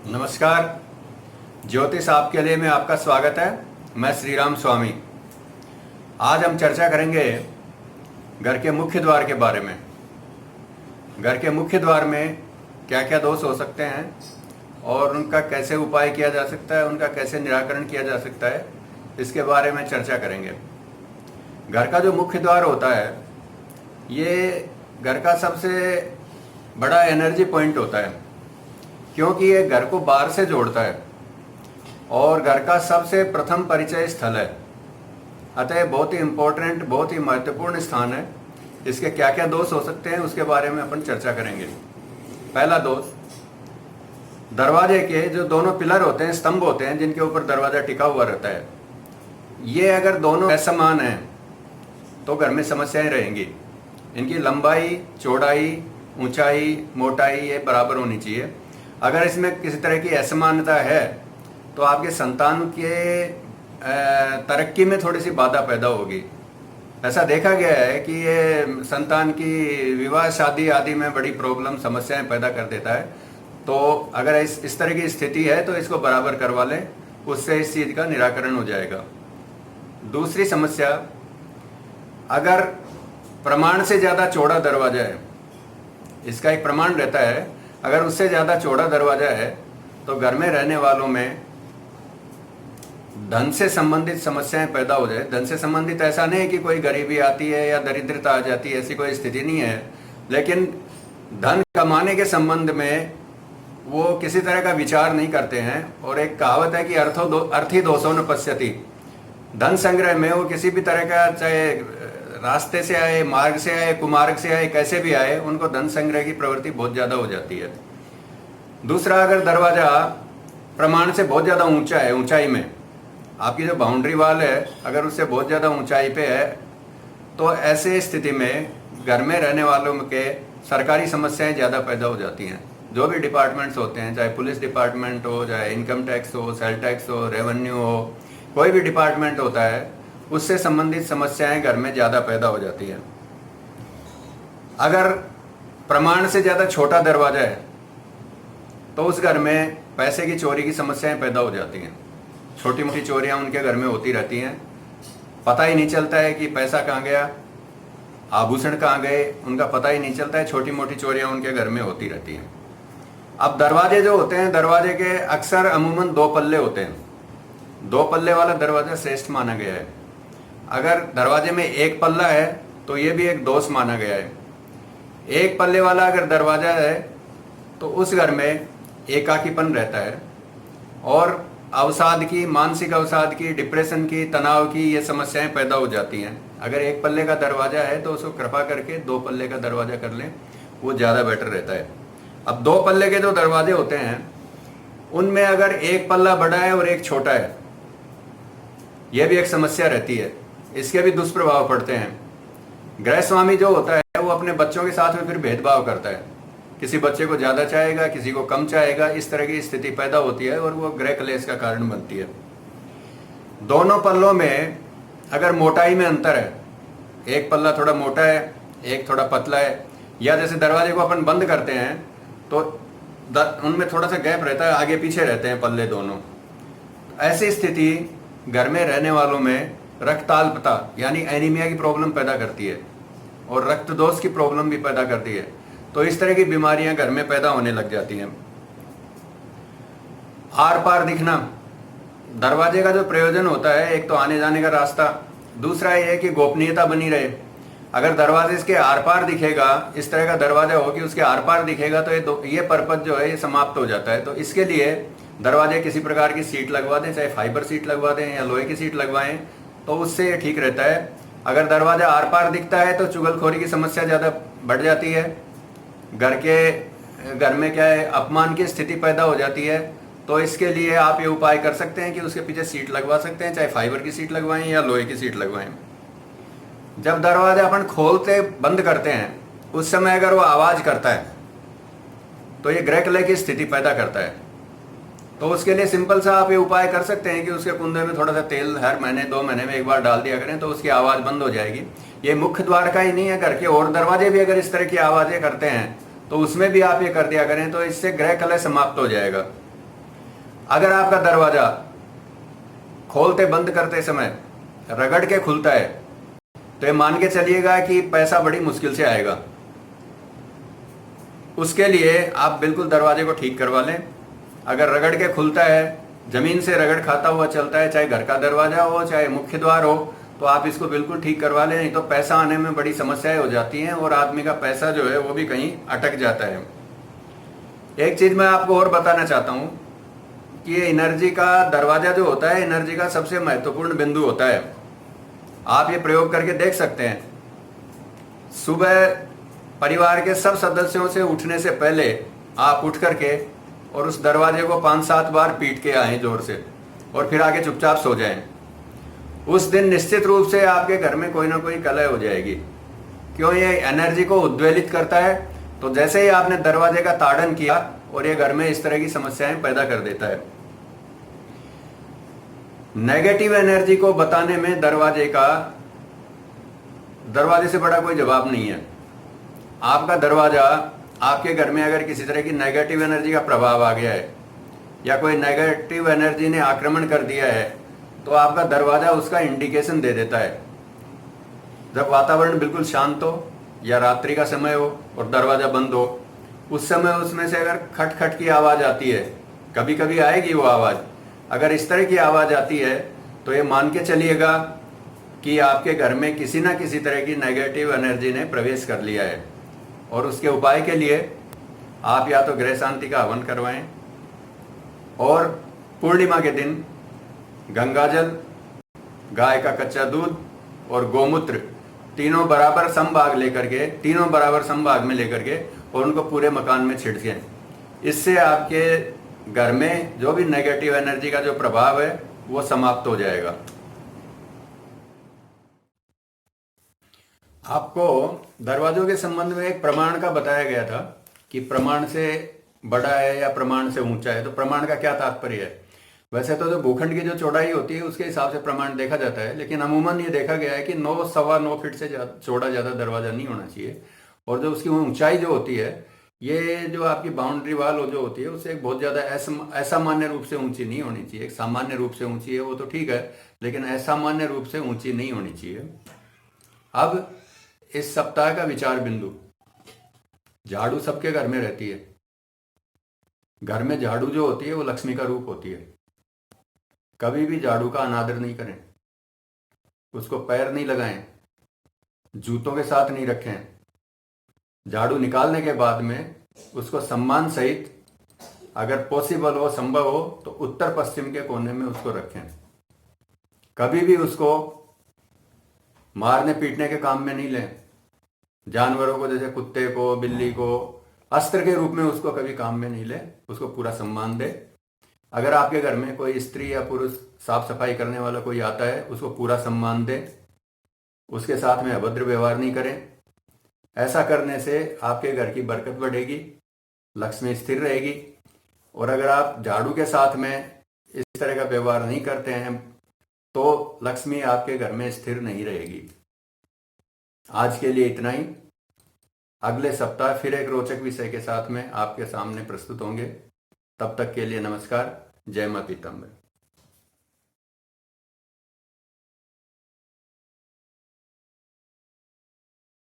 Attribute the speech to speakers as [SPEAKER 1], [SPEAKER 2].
[SPEAKER 1] नमस्कार। ज्योतिष आपके लिए में आपका स्वागत है। मैं श्री राम स्वामी। आज हम चर्चा करेंगे घर के मुख्य द्वार के बारे में। घर के मुख्य द्वार में क्या क्या दोष हो सकते हैं और उनका कैसे उपाय किया जा सकता है, उनका कैसे निराकरण किया जा सकता है, इसके बारे में चर्चा करेंगे। घर का जो मुख्य द्वार होता है ये घर का सबसे बड़ा एनर्जी पॉइंट होता है, क्योंकि ये घर को बाहर से जोड़ता है और घर का सबसे प्रथम परिचय स्थल है। अतः बहुत ही इम्पोर्टेंट, बहुत ही महत्वपूर्ण स्थान है। इसके क्या क्या दोष हो सकते हैं उसके बारे में अपन चर्चा करेंगे। पहला दोष, दरवाजे के जो दोनों पिलर होते हैं, स्तंभ होते हैं जिनके ऊपर दरवाजा टिका हुआ रहता है, ये अगर दोनों असमान हैं तो घर में समस्याएं रहेंगी। इनकी लंबाई, चौड़ाई, ऊंचाई, मोटाई ये बराबर होनी चाहिए। अगर इसमें किसी तरह की असमानता है तो आपके संतान के तरक्की में थोड़ी सी बाधा पैदा होगी। ऐसा देखा गया है कि ये संतान की विवाह, शादी आदि में बड़ी प्रॉब्लम, समस्याएं पैदा कर देता है। तो अगर इस तरह की स्थिति है तो इसको बराबर करवा लें, उससे इस चीज़ का निराकरण हो जाएगा। दूसरी समस्या, अगर प्रमाण से ज़्यादा चौड़ा दरवाजा है, इसका एक प्रमाण रहता है, अगर उससे ज़्यादा चौड़ा दरवाजा है तो घर में रहने वालों में धन से संबंधित समस्याएं पैदा हो जाए। धन से संबंधित ऐसा नहीं है कि कोई गरीबी आती है या दरिद्रता आ जाती है, ऐसी कोई स्थिति नहीं है, लेकिन धन कमाने के संबंध में वो किसी तरह का विचार नहीं करते हैं। और एक कहावत है कि अर्थी दोषो न पश्यति। धन संग्रह में वो किसी भी तरह का, चाहे रास्ते से आए, मार्ग से आए, कुमार्ग से आए, कैसे भी आए, उनको धन संग्रह की प्रवृत्ति बहुत ज़्यादा हो जाती है। दूसरा, अगर दरवाज़ा प्रमाण से बहुत ज़्यादा ऊंचा है, ऊंचाई में आपकी जो बाउंड्री वाल है अगर उससे बहुत ज़्यादा ऊंचाई पे है, तो ऐसे स्थिति में घर में रहने वालों के सरकारी समस्याएं ज़्यादा पैदा हो जाती हैं। जो भी डिपार्टमेंट्स होते हैं, चाहे पुलिस डिपार्टमेंट हो, चाहे इनकम टैक्स हो, सेल टैक्स हो, रेवेन्यू हो, कोई भी डिपार्टमेंट होता है, उससे संबंधित समस्याएं घर में ज़्यादा पैदा हो जाती है। अगर प्रमाण से ज़्यादा छोटा दरवाजा है तो उस घर में पैसे की चोरी की समस्याएं पैदा हो जाती हैं। छोटी मोटी चोरियां उनके घर में होती रहती हैं, पता ही नहीं चलता है कि पैसा कहाँ गया, आभूषण कहाँ गए, उनका पता ही नहीं चलता है। छोटी मोटी चोरियां उनके घर में होती रहती हैं। अब दरवाजे जो होते हैं, दरवाजे के अक्सर अमूमन 2 पल्ले होते हैं। 2 पल्ले वाला दरवाजा श्रेष्ठ माना गया है। अगर दरवाजे में 1 पल्ला है तो ये भी एक दोष माना गया है। 1 पल्ले वाला अगर दरवाजा है तो उस घर में एकाकीपन रहता है और अवसाद की, मानसिक अवसाद की, डिप्रेशन की, तनाव की ये समस्याएं पैदा हो जाती हैं। अगर 1 पल्ले का दरवाजा है तो उसको कृपा करके 2 पल्ले का दरवाजा कर लें, वो ज़्यादा बेटर रहता है। अब 2 पल्ले के जो दरवाजे होते हैं उनमें अगर 1 पल्ला बड़ा है और 1 छोटा है, यह भी एक समस्या रहती है। इसके भी दुष्प्रभाव पड़ते हैं। गृह स्वामी जो होता है वो अपने बच्चों के साथ में फिर भेदभाव करता है, किसी बच्चे को ज़्यादा चाहेगा, किसी को कम चाहेगा। इस तरह की स्थिति पैदा होती है और वो गृह क्लेश का कारण बनती है। दोनों पल्लों में अगर मोटाई में अंतर है, 1 पल्ला थोड़ा मोटा है, 1 थोड़ा पतला है, या जैसे दरवाजे को अपन बंद करते हैं तो उनमें थोड़ा सा गैप रहता है, आगे पीछे रहते हैं पल्ले दोनों। ऐसी स्थिति घर में रहने वालों में रक्ताल्पता यानी एनीमिया की प्रॉब्लम पैदा करती है और रक्त दोष की प्रॉब्लम भी पैदा करती है। तो इस तरह की बीमारियां घर में पैदा होने लग जाती हैं। आर पार दिखना, दरवाजे का जो प्रयोजन होता है, एक तो आने जाने का रास्ता, दूसरा ये है कि गोपनीयता बनी रहे। अगर दरवाजे के आर पार दिखेगा, इस तरह का दरवाजा हो कि उसके आर पार दिखेगा, तो ये पर्पज जो है ये समाप्त हो जाता है। तो इसके लिए दरवाजे किसी प्रकार की सीट लगवा दें, चाहे फाइबर सीट लगवा दें या लोहे की सीट लगवाएं, तो उससे ये ठीक रहता है। अगर दरवाजा आर पार दिखता है तो चुगलखोरी की समस्या ज़्यादा बढ़ जाती है। घर में क्या है, अपमान की स्थिति पैदा हो जाती है। तो इसके लिए आप ये उपाय कर सकते हैं कि उसके पीछे सीट लगवा सकते हैं, चाहे फाइबर की सीट लगवाएं या लोहे की सीट लगवाएं। जब दरवाजा अपन खोलते बंद करते हैं उस समय अगर वो आवाज़ करता है तो ये गृह कलह की स्थिति पैदा करता है। तो उसके लिए सिंपल सा आप ये उपाय कर सकते हैं कि उसके कुंदे में थोड़ा सा तेल हर महीने 2 महीने में एक बार डाल दिया करें, तो उसकी आवाज़ बंद हो जाएगी। ये मुख्य द्वार का ही नहीं है, घर के और दरवाजे भी अगर इस तरह की आवाज़ें करते हैं तो उसमें भी आप ये कर दिया करें, तो इससे गृह कलह समाप्त हो जाएगा। अगर आपका दरवाजा खोलते बंद करते समय रगड़ के खुलता है तो ये मान के चलिएगा कि पैसा बड़ी मुश्किल से आएगा। उसके लिए आप बिल्कुल दरवाजे को ठीक करवा लें। अगर रगड़ के खुलता है, जमीन से रगड़ खाता हुआ चलता है, चाहे घर का दरवाजा हो चाहे मुख्य द्वार हो, तो आप इसको बिल्कुल ठीक करवा लें, नहीं तो पैसा आने में बड़ी समस्याएं हो जाती हैं और आदमी का पैसा जो है वो भी कहीं अटक जाता है। एक चीज मैं आपको और बताना चाहता हूं कि ये एनर्जी का दरवाजा जो होता है, एनर्जी का सबसे महत्वपूर्ण बिंदु होता है। आप ये प्रयोग करके देख सकते हैं। सुबह परिवार के सब सदस्यों से उठने से पहले आप उठ करके और उस दरवाजे को 5-7 बार पीट के आए जोर से, और फिर आके चुपचाप सो जाएं। उस दिन निश्चित रूप से आपके घर में कोई ना कोई कलह हो जाएगी। क्यों? ये एनर्जी को उद्वेलित करता है। तो जैसे ही आपने दरवाजे का ताड़न किया और ये घर में इस तरह की समस्याएं पैदा कर देता है। नेगेटिव एनर्जी को बताने में दरवाजे से बड़ा कोई जवाब नहीं है। आपका दरवाजा, आपके घर में अगर किसी तरह की नेगेटिव एनर्जी का प्रभाव आ गया है या कोई नेगेटिव एनर्जी ने आक्रमण कर दिया है, तो आपका दरवाजा उसका इंडिकेशन दे देता है। जब वातावरण बिल्कुल शांत हो या रात्रि का समय हो और दरवाजा बंद हो, उस समय उसमें से अगर खट खट की आवाज आती है, कभी कभी आएगी वो आवाज, अगर इस तरह की आवाज आती है तो ये मान के चलिएगा कि आपके घर में किसी ना किसी तरह की नेगेटिव एनर्जी ने प्रवेश कर लिया है। और उसके उपाय के लिए आप या तो गृह शांति का हवन करवाएं, और पूर्णिमा के दिन गंगाजल, गाय का कच्चा दूध और गोमूत्र तीनों बराबर समभाग में लेकर के और उनको पूरे मकान में छिड़कें। इससे आपके घर में जो भी नेगेटिव एनर्जी का जो प्रभाव है वो समाप्त हो जाएगा। आपको दरवाजों के संबंध में एक प्रमाण का बताया गया था कि प्रमाण से बड़ा है या प्रमाण से ऊंचा है। तो प्रमाण का क्या तात्पर्य है? वैसे तो जो भूखंड की जो चौड़ाई होती है उसके हिसाब से प्रमाण देखा जाता है, लेकिन अमूमन ये देखा गया है कि 9-9.25 फीट से चौड़ा ज्यादा दरवाजा नहीं होना चाहिए। और जो उसकी ऊंचाई जो होती है, ये जो आपकी बाउंड्री वाल जो होती है उससे बहुत ज्यादा असामान्य रूप से ऊंची नहीं होनी चाहिए। एक सामान्य रूप से ऊंची है वो तो ठीक है, लेकिन असामान्य रूप से ऊंची नहीं होनी चाहिए। अब इस सप्ताह का विचार बिंदु, झाड़ू सबके घर में रहती है। घर में झाड़ू जो होती है वो लक्ष्मी का रूप होती है। कभी भी झाड़ू का अनादर नहीं करें, उसको पैर नहीं लगाएं, जूतों के साथ नहीं रखें। झाड़ू निकालने के बाद में उसको सम्मान सहित, अगर पॉसिबल हो, संभव हो, तो उत्तर पश्चिम के कोने में उसको रखें। कभी भी उसको मारने पीटने के काम में नहीं लें। जानवरों को, जैसे कुत्ते को, बिल्ली को, अस्त्र के रूप में उसको कभी काम में नहीं लें। उसको पूरा सम्मान दें। अगर आपके घर में कोई स्त्री या पुरुष साफ सफाई करने वाला कोई आता है, उसको पूरा सम्मान दें। उसके साथ में अभद्र व्यवहार नहीं करें। ऐसा करने से आपके घर की बरकत बढ़ेगी, लक्ष्मी स्थिर रहेगी। और अगर आप झाड़ू के साथ में इस तरह का व्यवहार नहीं करते हैं तो लक्ष्मी आपके घर में स्थिर नहीं रहेगी। आज के लिए इतना ही। अगले सप्ताह फिर एक रोचक विषय के साथ में आपके सामने प्रस्तुत होंगे। तब तक के लिए नमस्कार। जय मां पीताम्बर।